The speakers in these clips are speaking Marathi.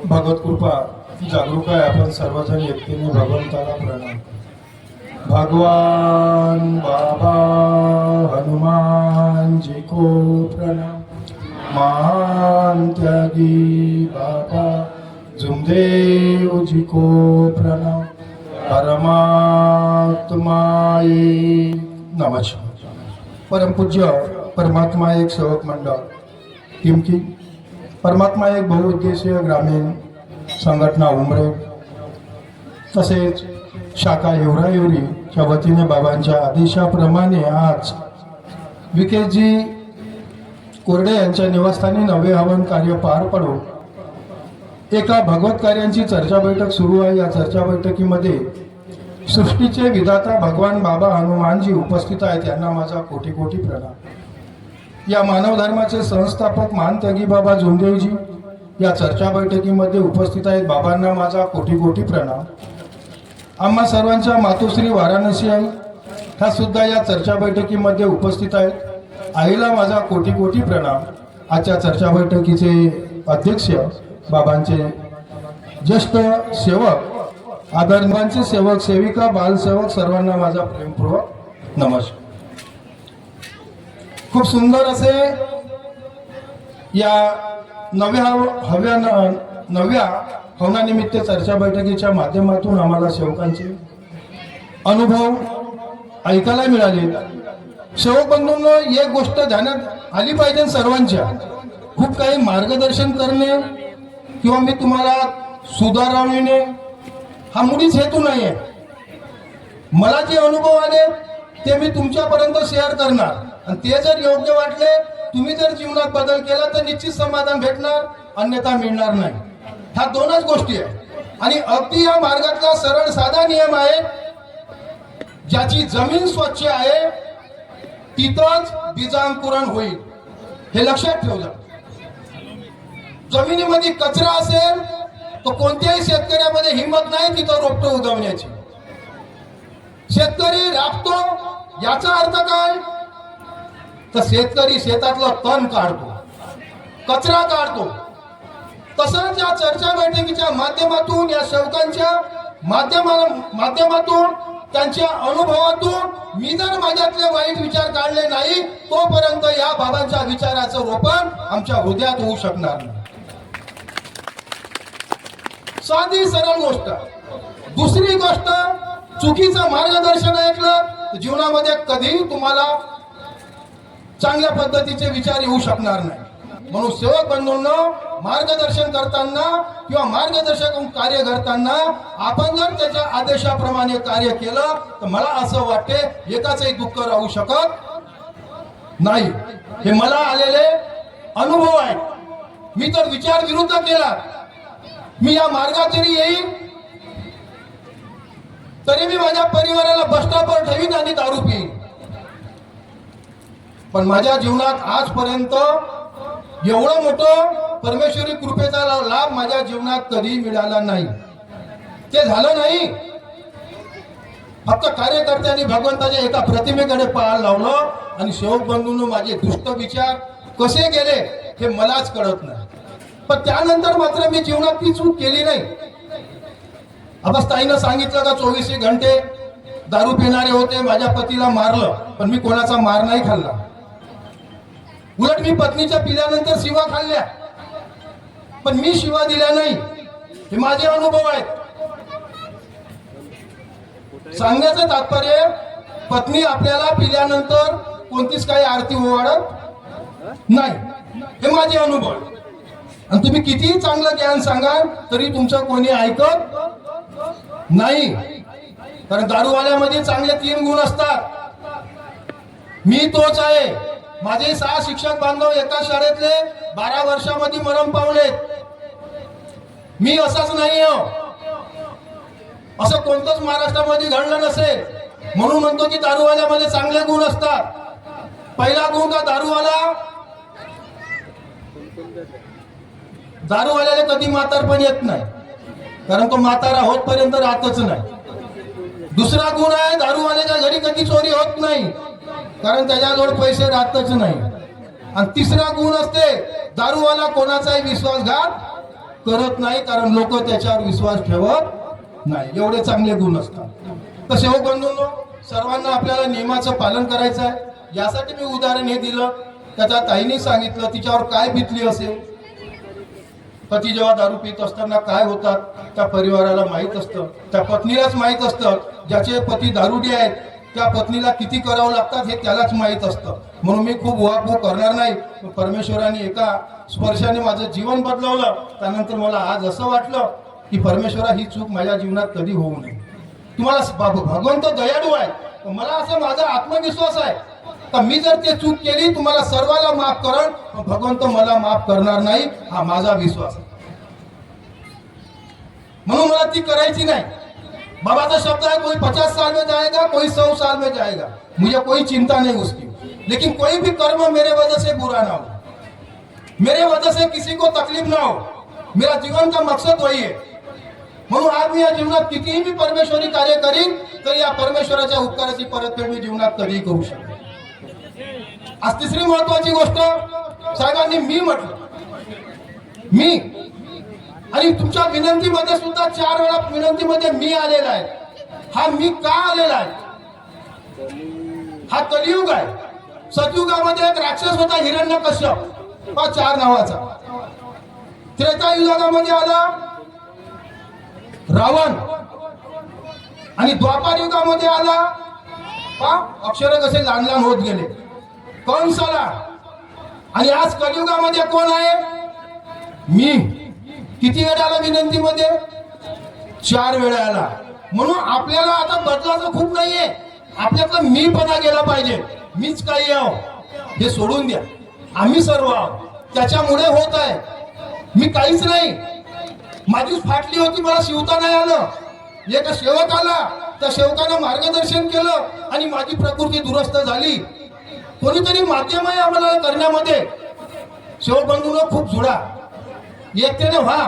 भगवत कृपा जागरूक आहे आपण सर्वजण व्यक्तीने भगवंताला प्रणाम. भगवान बाबा हनुमान जी को प्रणाम. महान त्यागी बाबा जुमदेव जी को प्रणाम. परमात्मा एक नमस्कार. परमपूज्य परमात्मा एक सेवक मंडळ टिमकी, परमात्मा एक बहुउद्देशीय ग्रामीण संघटना उमरेड, तसेच शाखा हिवराहिवरीच्या वतीने बाबांच्या आदेशाप्रमाणे आज विकेशजी कोरडे यांच्या निवासस्थानी नवे हवन कार्य पार पडून एका भगवत कार्यांची चर्चा बैठक सुरू आहे. या चर्चा बैठकीमध्ये सृष्टीचे विधाता भगवान बाबा हनुमानजी उपस्थित आहेत. यांना माझा कोटी कोटी प्रणाम. या मानव धर्माचे संस्थापक महान त्यागी बाबा जुमदेवजी या चर्चा बैठकीमध्ये उपस्थित आहेत. बाबांना माझा कोटी कोटी प्रणाम. आम्हा सर्वांच्या मातोश्री वाराणसी आई ह्या सुद्धा या चर्चा बैठकीमध्ये उपस्थित आहेत. आईला माझा कोटी कोटी प्रणाम. आजच्या चर्चा बैठकीचे अध्यक्ष बाबांचे ज्येष्ठ सेवक, आदरणीय सेवक, सेविका, बालसेवक सर्वांना माझा प्रेमपूर्वक नमस्कार. खूप सुंदर असे या नव्या हवनानिमित्त चर्चा बैठकीच्या माध्यमातून आम्हाला सेवकांचे अनुभव ऐकायला मिळाले. सेवक बंधूंनो, एक गोष्ट ध्यानात आली पाहिजे सर्वांच्या, खूप काही मार्गदर्शन करणे किंवा मी तुम्हाला सुधारविणे हा मुळीच हेतू नाही आहे. मला जे अनुभव आले ते मी तुमच्यापर्यंत शेअर करणार आणि ते जर योग्य वाटले, तुम्ही जर जीवनात बदल केला तर निश्चित समाधान भेटणार, अन्यथा मिळणार नाही. ह्या दोनच गोष्टी आहेत आणि अगदी या मार्गातला सरळ साधा नियम आहे, ज्याची जमीन स्वच्छ आहे तिथंच बीजांकुरण होईल. हे लक्षात ठेवलं. जमिनीमध्ये कचरा असेल तर कोणत्याही शेतकऱ्यामध्ये हिंमत नाही तिथं रोपटं उगवण्याची. शेतकरी राबतो याचा अर्थ काय, तर शेतकरी शेतातलं तण काढतो, कचरा काढतो. तसंच या चर्चा बैठकीच्या माध्यमातून, या सेवकांच्या माध्यमातून, त्यांच्या अनुभवातून मी जर माझ्यातले वाईट विचार काढले नाही तोपर्यंत या बाबांच्या विचाराचं रोपण आमच्या हृदयात होऊ शकणार नाही. साधी सरळ गोष्ट. दुसरी गोष्ट, चुकीचं मार्गदर्शन ऐकलं तर जीवनामध्ये कधीही तुम्हाला चांगल्या पद्धतीचे विचार येऊ शकणार नाही. म्हणून सेवक बंधूंनो, मार्गदर्शन करताना किंवा मार्गदर्शक कार्य करताना आपण जर त्याच्या आदेशाप्रमाणे कार्य केलं तर मला असं वाटते एकाचही दुःख राहू शकत नाही. हे मला आलेले अनुभव आहेत. मी तर विचार विरुद्ध केला, मी या मार्गात जरी येईल तरी मी माझ्या परिवाराला बस स्टॉपवर ठेवीन आणि दारू पिईन. पण माझ्या जीवनात आजपर्यंत एवढं मोठं परमेश्वरी कृपेचा लाभ माझ्या जीवनात कधी मिळाला नाही. ते झालं नाही. फक्त कार्यकर्त्यांनी भगवंताच्या एका प्रतिमेकडे पाहायला लावलं आणि सेवक बंधूंनो, माझे दुष्ट विचार कसे गेले हे मलाच कळत नाही. पण त्यानंतर मात्र मी जीवनात ती चूक केली नाही. आता ताईनं सांगितलं का 24 घंटे दारू पिणारे होते, माझ्या पतीला मारलं, पण मी कोणाचा मार नाही खाल्ला. उलट मी पत्नीच्या पिल्यानंतर शिवा खाल्ल्या, पण मी शिवा दिल्या नाही. हे माझे अनुभव आहेत. सांगण्याचं तात्पर्य, पत्नी आपल्याला पिल्यानंतर कोणतीच काही आरती ओवाळत नाही. हे माझे अनुभव. आणि तुम्ही कितीही चांगलं ज्ञान सांगाल तरी तुमचं कोणी ऐकत नाही. कारण दारूवाल्यामध्ये चांगले 3 गुण असतात. मी तोच आहे. माझे 6 शिक्षक बांधव एका शाळेतले 12 वर्षामध्ये मरण पावलेत. मी असाच नाही हो. असं कोणतंच महाराष्ट्रामध्ये घडलं नसेल. म्हणून म्हणतो की दारूवाल्यामध्ये चांगले गुण असतात. पहिला गुण का, दारूवाल्याला कधी म्हातारपण येत नाही, कारण तो म्हातारा होतपर्यंत राहतच नाही. दुसरा गुण आहे, दारूवाल्याच्या घरी कधी चोरी होत नाही, कारण त्याच्याजवळ पैसे राहतच नाही. आणि तिसरा गुण असते, दारूवाला कोणाचाही विश्वासघात करत नाही, कारण लोक त्याच्यावर विश्वास ठेवत नाही. एवढे चांगले गुण असतात. तर सेवक बंधूंनो, सर्वांना आपल्याला नियमाचं पालन करायचं आहे. यासाठी मी उदाहरण हे दिलं. त्याच्या ताईने सांगितलं तिच्यावर काय बितली असेल. पती जेव्हा दारू पित असताना काय होतात त्या परिवाराला माहीत असतं, त्या पत्नीलाच माहीत असतं. ज्याचे पती दारुडे आहेत त्या पत्नीला किती करावं लागतात हे त्यालाच माहीत असतं. म्हणून मी खूप उहापोह करणार नाही. परमेश्वराने एका स्पर्शाने माझं जीवन बदलवलं. त्यानंतर मला आज असं वाटलं की परमेश्वरा, ही चूक माझ्या जीवनात कधी होऊ नये. तुम्हाला भगवंत दयाळू आहे. मला असं माझा आत्मविश्वास आहे तर मी जर ते चूक केली तुम्हाला सर्वाला माफ करण, भगवंत मला माफ करणार नाही, हा माझा विश्वास आहे. म्हणून मला ती करायची नाही. बाबाचा शब्द है, कोई 50 साल में जाएगा, कोई 100 साल में जाएगा, मुझे कोई चिंता नहीं उसकी, लेकिन कोई भी कर्म मेरे वजह से बुरा ना हो, मेरे वजह से किसी को तकलीफ ना हो. मेरा जीवन का मकसद वही है. म्हणून आज मी या जीवनात कितीही मी परमेश्वरी कार्य करीन तर या परमेश्वराच्या उपकाराची परतफेड मी जीवनात कधीही करू शकतो. आज तिसरी महत्वाची गोष्ट साहेबांनी मी म्हटलं, मी आणि तुमच्या विनंतीमध्ये सुद्धा 4 वेळा विनंतीमध्ये मी आलेला आहे. हा मी का आलेला आहे? हा कलियुग आहे. सतयुगामध्ये एक राक्षस होता हिरण्यकश्यप, 4 नावाचा. त्रेतायुगामध्ये आला रावण आणि द्वापार युगामध्ये आला अक्षर कसे लहान लहान होत गेले कंस आला. आणि आज कलियुगामध्ये कोण आहे? मी. किती वेळा आला विनंतीमध्ये? 4 वेळा आला. म्हणून आपल्याला आता बदलायचं खूप नाहीये. आपल्याकडे मीपणा गेला पाहिजे. मीच काही आहो हे सोडून द्या. आम्ही सर्व आहोत, त्याच्यामुळे होत आहे. मी काहीच नाही. माझीच फाटली होती, मला शिवता नाही आलं. एक सेवक आला, त्या सेवकानं मार्गदर्शन केलं आणि माझी प्रकृती दुरुस्त झाली. कोणीतरी माध्यम आहे आम्हाला करण्यामध्ये. सेवक बंधूंनो, खूप जुळा, एकतेने व्हा.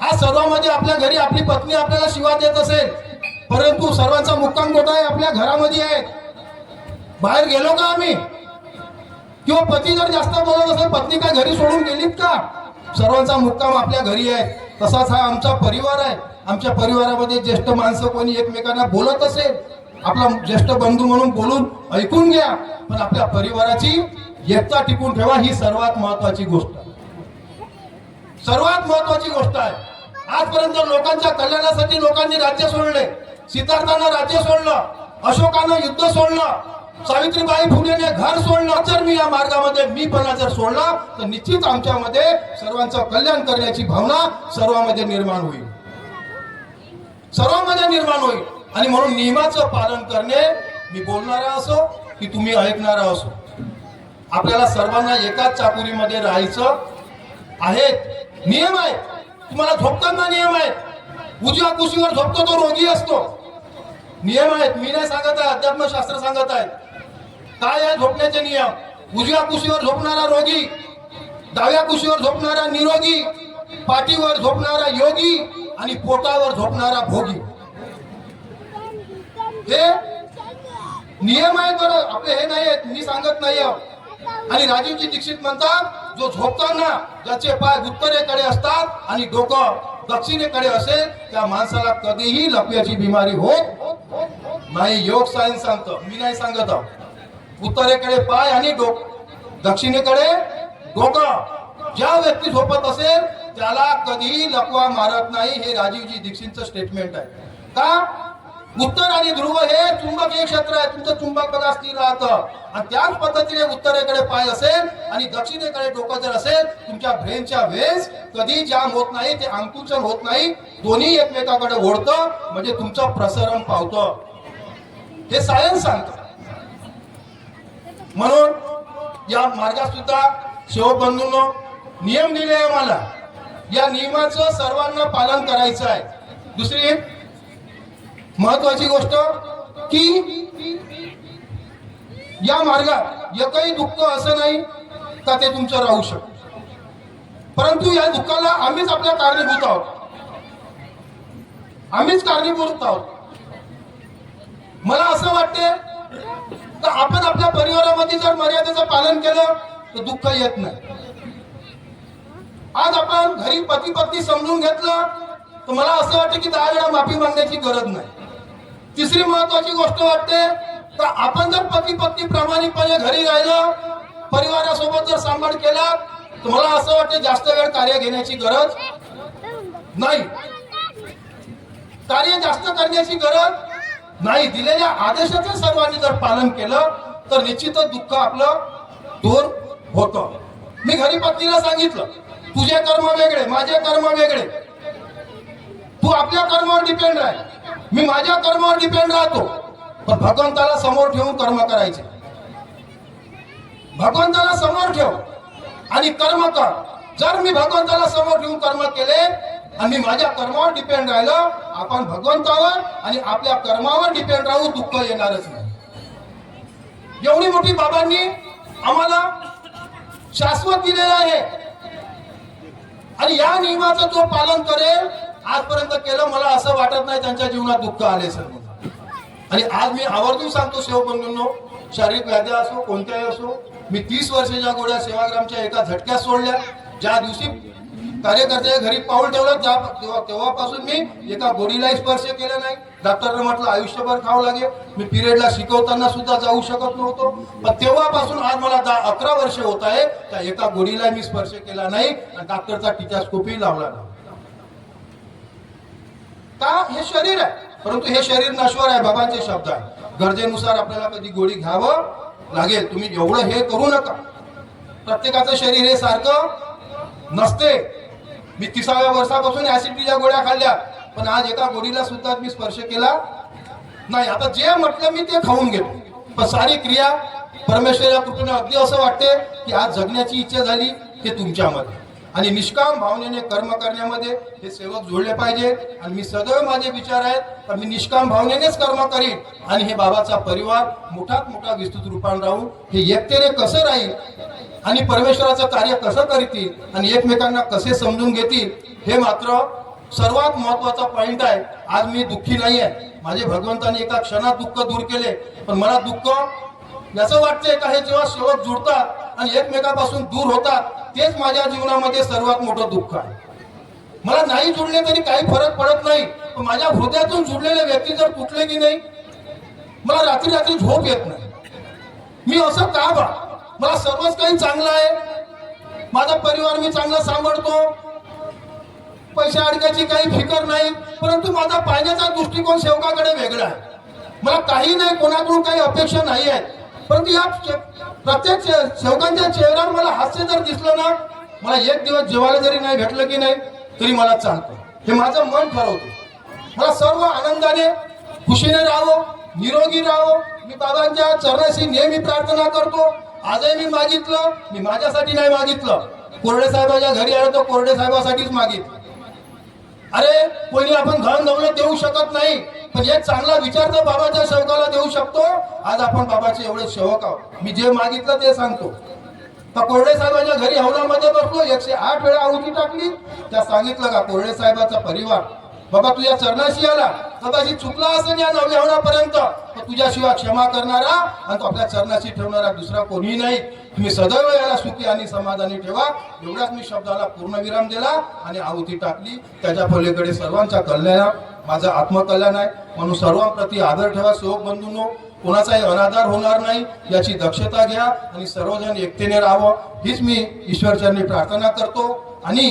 हा सर्वांमध्ये आपल्या घरी आपली पत्नी आपल्याला शिवा देत असेल, परंतु सर्वांचा मुक्काम कोठा आहे? आपल्या घरामध्ये आहे. बाहेर गेलो का आम्ही? किंवा पती जर जास्त बोलत असेल, पत्नी काय घरी सोडून गेलीत का? सर्वांचा मुक्काम आपल्या घरी आहे. तसाच हा आमचा परिवार आहे. आमच्या परिवारामध्ये ज्येष्ठ माणसं कोणी एकमेकांना बोलत असेल, आपला ज्येष्ठ बंधू म्हणून बोलून ऐकून घ्या, पण आपल्या परिवाराची एकता टिकून ठेवा. ही सर्वात महत्वाची गोष्ट, सर्वात महत्वाची गोष्ट आहे. आजपर्यंत लोकांच्या कल्याणासाठी लोकांनी राज्य सोडले. सिद्धार्थानं राज्य सोडलं, अशोकानं युद्ध सोडलं, सावित्रीबाई फुलेने घर सोडलं. जर मी या मार्गामध्ये मीपणा जर सोडला तर निश्चित आमच्यामध्ये सर्वांचं कल्याण करण्याची भावना सर्वांमध्ये निर्माण होईल, सर्वांमध्ये निर्माण होईल. आणि म्हणून नियमाचं पालन करणे, मी बोलणारा असो की तुम्ही ऐकणारा असो, आपल्याला सर्वांना एकाच चाकुरीमध्ये राहायचं आहे. नियम आहे. तुम्हाला झोपताना नियम आहे. उजव्या कुशीवर झोपतो तो रोगी असतो. नियम आहेत. मी नाही सांगत आहे, अध्यात्मशास्त्र सांगत आहे. काय आहे झोपण्याचे नियम? उजव्या कुशीवर झोपणारा रोगी, डाव्या कुशीवर झोपणारा निरोगी, पाठीवर झोपणारा योगी आणि पोटावर झोपणारा भोगी. हे नियम आहेत बरं, आपले हे नाही आहेत, मी सांगत नाही. आणि राजीवजी दीक्षित म्हणतात, जो झोपताना ज्याचे पाय उत्तरेकडे असतात आणि डोकं दक्षिणेकडे असेल त्या माणसाला कधीही लकव्याची बिमारी होत नाही. योग सायन्स सांगतो, मी नाही सांगत आहो. उत्तरेकडे पाय आणि दक्षिणेकडे डोकं ज्या व्यक्ती झोपत असेल त्याला कधीही लकवा मारत नाही. हे राजीवजी दीक्षितचं स्टेटमेंट आहे. का? उत्तर आणि ध्रुव हे चुंबक एक क्षेत्र आहे. तुमचं चुंबक बघा स्थिर राहतं. आणि त्याच पद्धतीने उत्तरेकडे पाय असेल आणि दक्षिणेकडे डोकं जर असेल, तुमच्या ब्रेनच्या वेव्स कधी जाम होत नाही, ते अंकुचन होत नाही, दोन्ही एकमेकाकडे ओढतं, म्हणजे तुमचं प्रसरण पावतं. हे सायन्स सांगतं. म्हणून या मार्गात सुद्धा सेवक बंधूंनो नियम दिले आहे मला. या नियमाचं सर्वांना पालन करायचं आहे. दुसरी महत्वाची गोष्ट की या मार्गात एकही दुःख असं नाही का ते तुमचं राहू शकतं, परंतु या दुःखाला आम्हीच आपल्या कारणीभूत आहोत. आम्हीच कारणीभूत आहोत. मला असं वाटते तर आपण आपल्या परिवारामध्ये जर मर्यादेचं पालन केलं तर दुःख येत नाही. आज आपण घरी पती पत्नी समजून घेतलं तर मला असं वाटतं की 10 वेळा माफी मागण्याची गरज नाही. तिसरी महत्वाची गोष्ट वाटते तर आपण जर पती पत्नी प्रामाणिकपणे घरी राहिलं, परिवारासोबत जर सांभाळ केला तर मला असं वाटतं जास्त वेळ कार्य घेण्याची गरज नाही, कार्य जास्त करण्याची गरज नाही. दिलेल्या आदेशाचे सर्वांनी जर पालन केलं तर निश्चितच दुःख आपलं दूर होतं. मी घरी पत्नीला सांगितलं, तुझे कर्म वेगळे, माझे कर्म वेगळे, तू आपल्या कर्मावर डिपेंड राह, मी माझ्या कर्मावर डिपेंड राहतो, पण भगवंताला समोर ठेवून कर्म करायचे. भगवंताला समोर ठेव आणि कर्म कर. जर मी भगवंताला समोर ठेवून कर्म केले आणि माझ्या कर्मावर डिपेंड राहिलं, आपण भगवंतावर आणि आपल्या कर्मावर डिपेंड राहू, दुःख येणारच नाही. एवढी मोठी बाबांनी आम्हाला शाश्वत दिलेलं आहे आणि या नियमाचं जो पालन करेल, आजपर्यंत केलं, मला असं वाटत नाही त्यांच्या जीवनात दुःख आले सर. आणि आज मी आवर्जून सांगतो सेवक बंधूंनो, शारीरिक व्याध्या असो कोणत्याही असो, मी 30 वर्षाच्या गोळ्या सेवाग्रामच्या एका झटक्यात सोडल्या. ज्या दिवशी कार्यकर्त्याच्या घरी पाऊल ठेवलं तेव्हापासून मी एका गोळीलाही स्पर्श केला नाही. डॉक्टरने म्हटलं आयुष्यभर खावं लागेल. मी पिरियडला शिकवताना सुद्धा जाऊ शकत नव्हतो, पण तेव्हापासून आज मला 11 वर्ष होत आहे, त्या एका गोळीला मी स्पर्श केला नाही आणि डॉक्टरचा टिचास्कोपी लावला नाही. का? हे शरीर आहे, परंतु हे शरीर नश्वर आहे. बाबांचे शब्द आहे, गरजेनुसार आपल्याला कधी गोळी घ्यावं लागेल. तुम्ही एवढं हे करू नका. प्रत्येकाचं शरीर हे सारखं नसते. मी 30व्या वर्षापासून ऍसिडच्या गोळ्या खाल्ल्या, पण आज एका गोळीला सुद्धा मी स्पर्श केला नाही. आता जे म्हटलं मी ते खाऊन गेलो, पण सारी क्रिया परमेश्वराच्या कृपेने अगदी असं वाटते की आज जगण्याची इच्छा झाली ते तुमच्यामध्ये. आणि निष्काम भावनेने कर्म करण्यामध्ये हे सेवक जोडले पाहिजे. आणि मी सदैव माझे विचार आहेत तर मी निष्काम भावनेनेच कर्म करीन आणि हे बाबाचा परिवार मोठात मोठा विस्तृत रूपाने राहून हे एकतेने कसं राहील आणि परमेश्वराचं कार्य कसं करतील आणि एकमेकांना कसे समजून घेतील, हे मात्र सर्वात महत्वाचा पॉइंट आहे. आज मी दुःखी नाही आहे. माझे भगवंताने एका क्षणात दुःख दूर केले, पण मला दुःख याचं वाटतंय का हे जेव्हा सेवक जुळतात आणि एकमेकापासून दूर होतात, तेच माझ्या जीवनामध्ये सर्वात मोठं दुःख आहे. मला नाही जुळले तरी काही फरक पडत नाही, पण माझ्या हृदयातून जुळलेले व्यक्ती जर तुटले की नाही, मला रात्री रात्री झोप येत नाही. मी असं का बा? मला सर्वच काही चांगलं आहे, माझा परिवार मी चांगला सांभाळतो, पैसे अडकायची काही फिकर नाही, परंतु माझा पाहण्याचा दृष्टिकोन सेवकाकडे वेगळा आहे. मला काही नाही, कोणाकडून काही अपेक्षा नाही आहे, परंतु या प्रत्येक सेवकांच्या चेहऱ्यावर मला हास्य जर दिसलं ना, मला एक दिवस जेवायला जरी नाही भेटलं की नाही तरी मला चालतं. हे माझं मन ठरवतं. मला सर्व आनंदाने खुशीने राहावं, निरोगी राहावं. मी बाबांच्या चरणाशी नेहमी प्रार्थना करतो. आजही मी मागितलं, मी माझ्यासाठी नाही मागितलं, कोरडे साहेबाच्या घरी आलो तर कोरडे साहेबासाठीच मागितलं. अरे कोणी आपण धन दौलत देऊ शकत नाही, पण एक चांगला विचार तर बाबाच्या सेवकाला देऊ शकतो. आज आपण बाबाचे एवढे सेवक आहोत. मी जे मागितलं ते सांगतो. तर कोरडे साहेबांच्या घरी हवनामध्ये बसलो, 108 वेळा आहुती टाकली. त्या सांगितलं का कोरडे साहेबाचा परिवार बाबा तुझ्या चरणाशी आला, कदाचित चुकला असेल या 9व्या हवनापर्यंत, तर तुझ्याशिवाय क्षमा करणारा आणि तो आपल्या चरणाशी ठेवणारा दुसरा कोणी नाही. तुम्ही सदैव याला सुखी आणि समाधानी ठेवा. एवढ्याच मी शब्दाला पूर्णविराम दिला आणि आहुती टाकली. त्याच्या पलीकडे सर्वांच्या कल्याण, माझं आत्मकल्याण आहे, म्हणून सर्वांप्रती आदर ठेवा. सेवक बंधूंनो, कोणाचाही अनादर होणार नाही याची दक्षता घ्या आणि सर्वजण एकतेने राहावं, हीच मी ईश्वरचरणी प्रार्थना करतो. आणि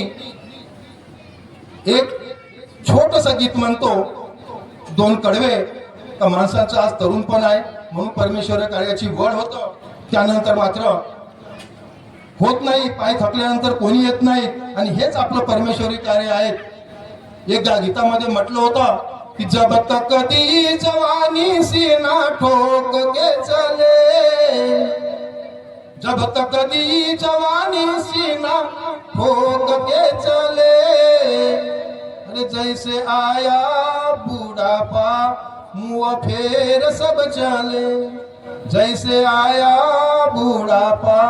एक छोटस गीत म्हणतो, 2 कडवे. तर माणसाचं आज तरुणपण आहे म्हणून परमेश्वर कार्याची वड होतं, त्यानंतर मात्र होत नाही. पाय थकल्यानंतर कोणी येत नाही आणि हेच आपलं परमेश्वरी कार्य आहे. एकदा गीतामध्ये म्हटलं होतं कि जब तक दी जवानी सीना ठोक के चले, जब तक दी जवानी सीना ठोक के चले, अरे जैसे आया बूढ़ापा मुँह फेर सब चले, जैसे आया बूढ़ापा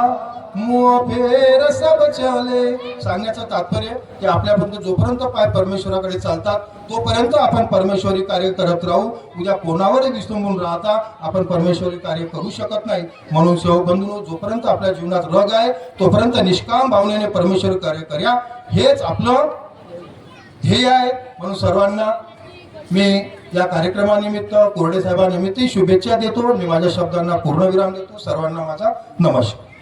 मुँह फेर सब चले. सांगण्याचं तात्पर्य की आपल्यापर्यंत जोपर्यंत पाय परमेश्वराकडे चालतात तोपर्यंत आपण परमेश्वरी कार्य करत राहू. उद्या कोणावरही विसंबून राहता आपण परमेश्वरी कार्य करू शकत नाही. म्हणून सेवक बंधूंनो, जोपर्यंत आपल्या जीवनात रग आहे तोपर्यंत निष्काम भावनेने परमेश्वरी कार्य करा, हेच आपलं ध्येय आहे. म्हणून सर्वांना मी या कार्यक्रमानिमित्त कोरडे साहेबांनिमित्त शुभेच्छा देतो. मी माझ्या शब्दांना पूर्णविराम देतो. सर्वांना माझा नमस्कार.